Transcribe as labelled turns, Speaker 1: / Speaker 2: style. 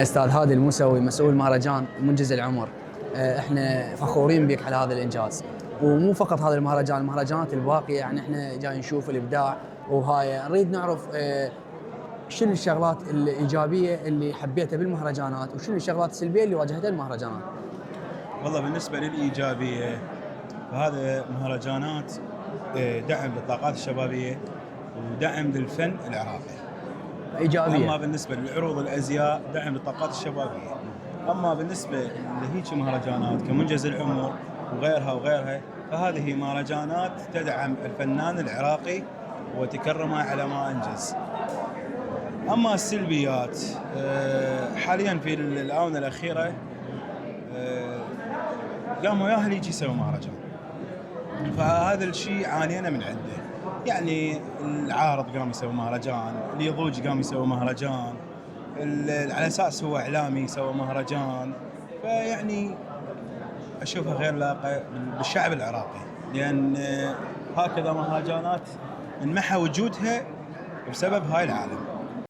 Speaker 1: استاذ هادي الموسوي مسؤول مهرجان منجز العمر. احنا فخورين بك على هذا الانجاز، ومو فقط هذا المهرجان، المهرجانات الباقيه يعني احنا جاي نشوف الابداع وهاي. نريد نعرف شنو الشغلات الايجابيه اللي حبيتها بالمهرجانات وشنو الشغلات السلبيه اللي واجهتها المهرجانات.
Speaker 2: والله بالنسبة للإيجابية فهذا مهرجانات دعم للطاقات الشبابية ودعم للفن العراقي.
Speaker 1: ايجابيه.
Speaker 2: أما بالنسبة للعروض الأزياء دعم للطاقات الشبابية. أما بالنسبة لهيك مهرجانات كمنجز العمر وغيرها فهذه مهرجانات تدعم الفنان العراقي وتكرمه على ما أنجز. أما السلبيات حاليا في الآونة الأخيرة قام وياه اللي يجي يسوي مهرجان، فهذا الشيء عانينا من عنده. يعني العارض قام يسوي مهرجان، اللي يضوج قام يسوي مهرجان، على اساس هو اعلامي سوى مهرجان. فيعني اشوفها غير لائقه بالشعب العراقي، لان هكذا مهرجانات انمحى وجودها بسبب هاي العالم.